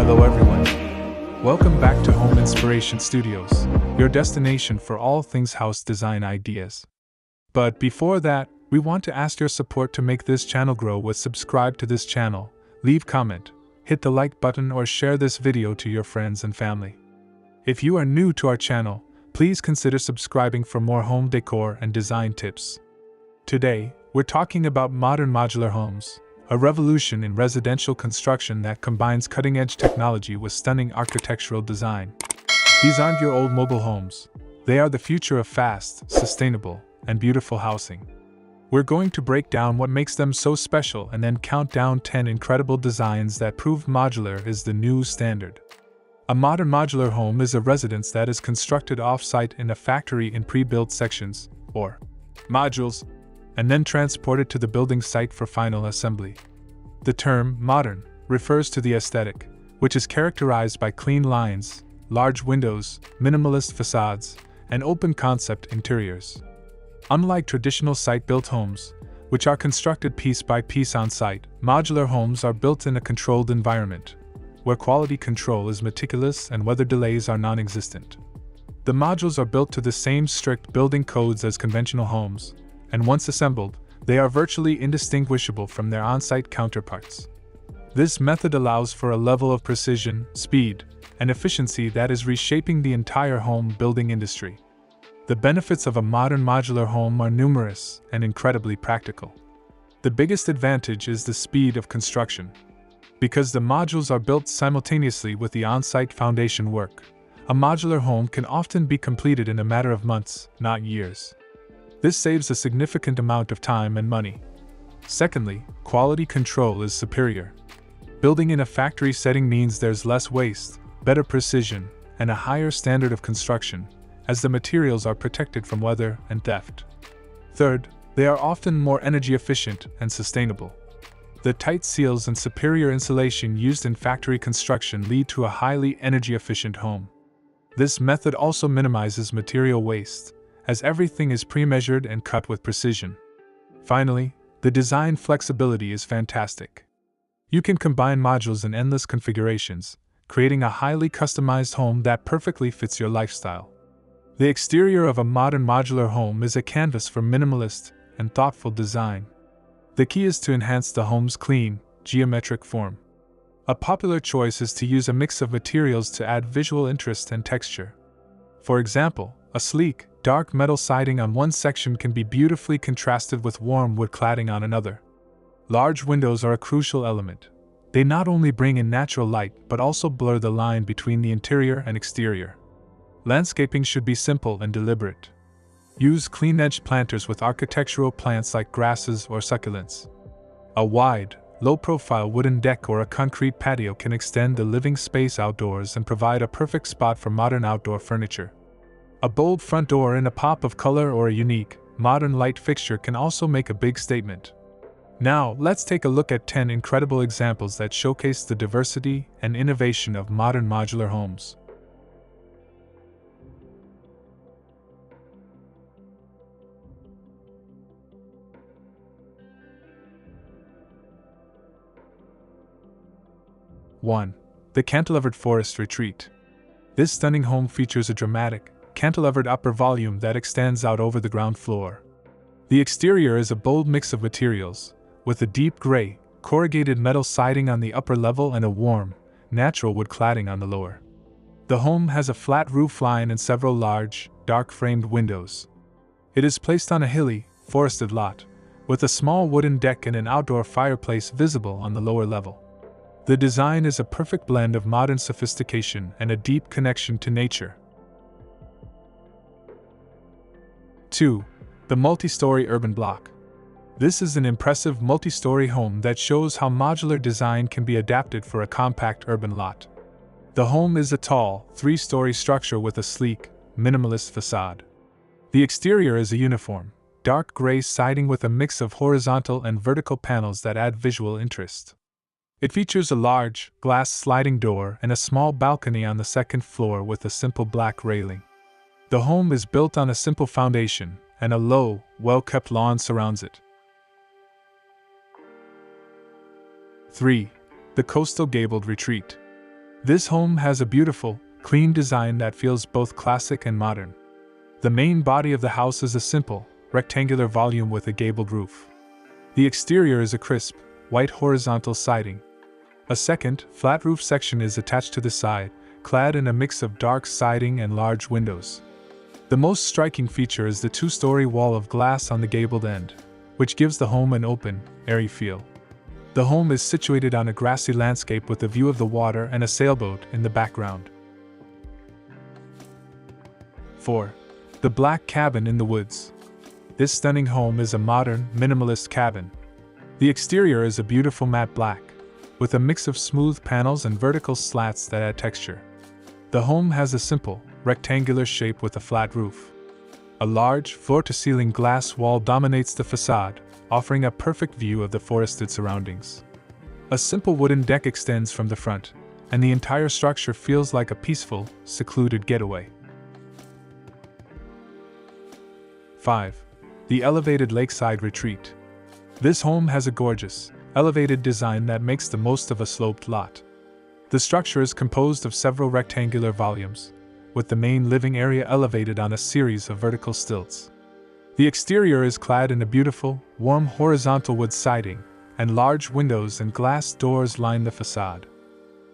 Hello everyone. Welcome back to Home Inspiration Studios, your destination for all things house design ideas. But before that, we want to ask your support to make this channel grow. Subscribe to this channel, leave comment, hit the like button or share this video to your friends and family. If you are new to our channel, please consider subscribing for more home decor and design tips. Today, we're talking about modern modular homes, a revolution in residential construction that combines cutting-edge technology with stunning architectural design. These aren't your old mobile homes. They are the future of fast, sustainable, and beautiful housing. We're going to break down what makes them so special and then count down 10 incredible designs that prove modular is the new standard. A modern modular home is a residence that is constructed off-site in a factory in pre-built sections, or modules, and then transported to the building site for final assembly. The term modern refers to the aesthetic, which is characterized by clean lines, large windows, minimalist facades, and open concept interiors. Unlike traditional site-built homes, which are constructed piece by piece on site, modular homes are built in a controlled environment, where quality control is meticulous and weather delays are non-existent. The modules are built to the same strict building codes as conventional homes, and once assembled, they are virtually indistinguishable from their on-site counterparts. This method allows for a level of precision, speed, and efficiency that is reshaping the entire home building industry. The benefits of a modern modular home are numerous and incredibly practical. The biggest advantage is the speed of construction. Because the modules are built simultaneously with the on-site foundation work, a modular home can often be completed in a matter of months, not years. This saves a significant amount of time and money. Secondly, quality control is superior. Building in a factory setting means there's less waste, better precision, and a higher standard of construction, as the materials are protected from weather and theft. Third, they are often more energy efficient and sustainable. The tight seals and superior insulation used in factory construction lead to a highly energy efficient home. This method also minimizes material waste, as everything is pre-measured and cut with precision. Finally, the design flexibility is fantastic. You can combine modules in endless configurations, creating a highly customized home that perfectly fits your lifestyle. The exterior of a modern modular home is a canvas for minimalist and thoughtful design. The key is to enhance the home's clean, geometric form. A popular choice is to use a mix of materials to add visual interest and texture. For example, a sleek, dark metal siding on one section can be beautifully contrasted with warm wood cladding on another. Large windows are a crucial element. They not only bring in natural light but also blur the line between the interior and exterior. Landscaping should be simple and deliberate. Use clean-edged planters with architectural plants like grasses or succulents. A wide, low-profile wooden deck or a concrete patio can extend the living space outdoors and provide a perfect spot for modern outdoor furniture. A bold front door in a pop of color or a unique, modern light fixture can also make a big statement. Now, let's take a look at 10 incredible examples that showcase the diversity and innovation of modern modular homes. One, the Cantilevered Forest Retreat. This stunning home features a dramatic, cantilevered upper volume that extends out over the ground floor. The exterior is a bold mix of materials, with a deep gray, corrugated metal siding on the upper level and a warm, natural wood cladding on the lower. The home has a flat roof line and several large, dark-framed windows. It is placed on a hilly, forested lot, with a small wooden deck and an outdoor fireplace visible on the lower level. The design is a perfect blend of modern sophistication and a deep connection to nature. 2. The multi-story urban block. This is an impressive multi-story home that shows how modular design can be adapted for a compact urban lot. The home is a tall, 3-story structure with a sleek, minimalist facade. The exterior is a uniform, dark gray siding with a mix of horizontal and vertical panels that add visual interest. It features a large, glass sliding door and a small balcony on the second floor with a simple black railing. The home is built on a simple foundation, and a low, well-kept lawn surrounds it. 3. The Coastal Gabled Retreat. This home has a beautiful, clean design that feels both classic and modern. The main body of the house is a simple, rectangular volume with a gabled roof. The exterior is a crisp, white horizontal siding. A second, flat roof section is attached to the side, clad in a mix of dark siding and large windows. The most striking feature is the two-story wall of glass on the gabled end, which gives the home an open, airy feel. The home is situated on a grassy landscape with a view of the water and a sailboat in the background. 4. The Black Cabin in the Woods. This stunning home is a modern, minimalist cabin. The exterior is a beautiful matte black, with a mix of smooth panels and vertical slats that add texture. The home has a simple, rectangular shape with a flat roof. A large, floor-to-ceiling glass wall dominates the facade, offering a perfect view of the forested surroundings. A simple wooden deck extends from the front, and the entire structure feels like a peaceful, secluded getaway. 5. The Elevated Lakeside Retreat. This home has a gorgeous, elevated design that makes the most of a sloped lot. The structure is composed of several rectangular volumes, with the main living area elevated on a series of vertical stilts. The exterior is clad in a beautiful, warm horizontal wood siding, and large windows and glass doors line the facade.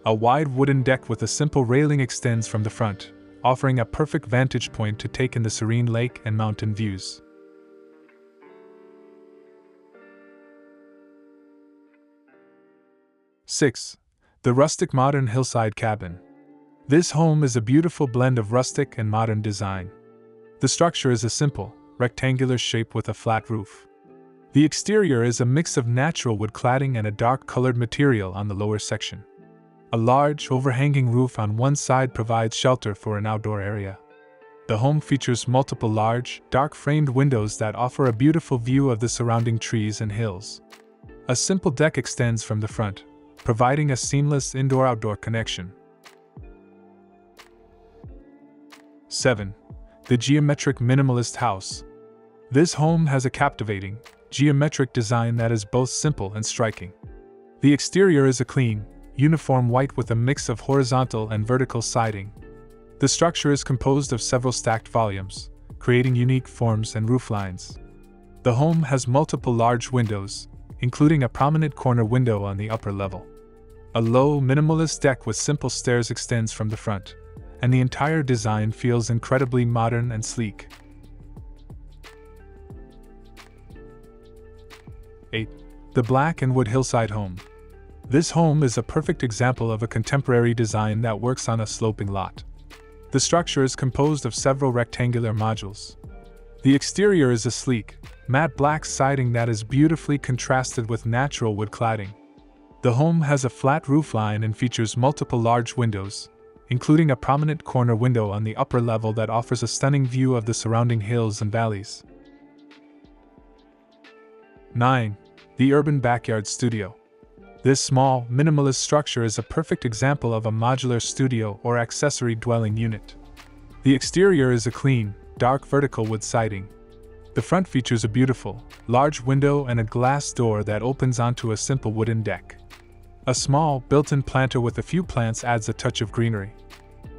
A wide wooden deck with a simple railing extends from the front, offering a perfect vantage point to take in the serene lake and mountain views. 6. The Rustic Modern Hillside Cabin. This home is a beautiful blend of rustic and modern design. The structure is a simple, rectangular shape with a flat roof. The exterior is a mix of natural wood cladding and a dark-colored material on the lower section. A large, overhanging roof on one side provides shelter for an outdoor area. The home features multiple large, dark-framed windows that offer a beautiful view of the surrounding trees and hills. A simple deck extends from the front, providing a seamless indoor-outdoor connection. 7. The Geometric Minimalist House. This home has a captivating, geometric design that is both simple and striking. The exterior is a clean, uniform white with a mix of horizontal and vertical siding. The structure is composed of several stacked volumes, creating unique forms and rooflines. The home has multiple large windows, including a prominent corner window on the upper level. A low, minimalist deck with simple stairs extends from the front, and the entire design feels incredibly modern and sleek. 8. The Black and Wood Hillside Home. This home is a perfect example of a contemporary design that works on a sloping lot. The structure is composed of several rectangular modules. The exterior is a sleek, matte black siding that is beautifully contrasted with natural wood cladding. The home has a flat roofline and features multiple large windows, including a prominent corner window on the upper level that offers a stunning view of the surrounding hills and valleys. 9. The Urban Backyard Studio. This small, minimalist structure is a perfect example of a modular studio or accessory dwelling unit. The exterior is a clean, dark vertical wood siding. The front features a beautiful, large window and a glass door that opens onto a simple wooden deck. A small, built-in planter with a few plants adds a touch of greenery.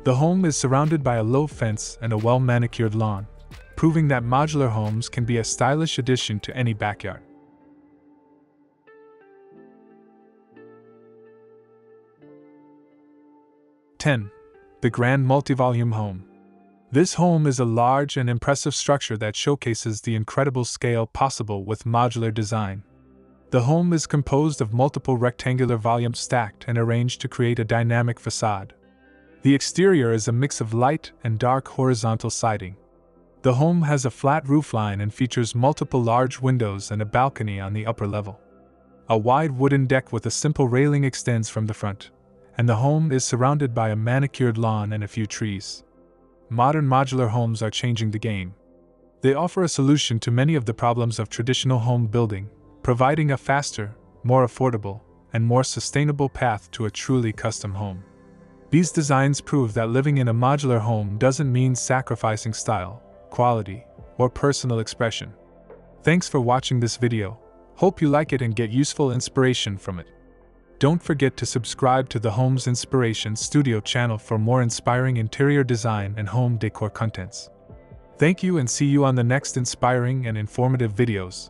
The home is surrounded by a low fence and a well-manicured lawn, proving that modular homes can be a stylish addition to any backyard. 10. The Grand Multi-Volume Home. This home is a large and impressive structure that showcases the incredible scale possible with modular design. The home is composed of multiple rectangular volumes stacked and arranged to create a dynamic facade. The exterior is a mix of light and dark horizontal siding. The home has a flat roofline and features multiple large windows and a balcony on the upper level. A wide wooden deck with a simple railing extends from the front, and the home is surrounded by a manicured lawn and a few trees. Modern modular homes are changing the game. They offer a solution to many of the problems of traditional home building, providing a faster, more affordable, and more sustainable path to a truly custom home. These designs prove that living in a modular home doesn't mean sacrificing style, quality, or personal expression. Thanks for watching this video. Hope you like it and get useful inspiration from it. Don't forget to subscribe to the Homes Inspiration Studio channel for more inspiring interior design and home decor contents. Thank you and see you on the next inspiring and informative videos.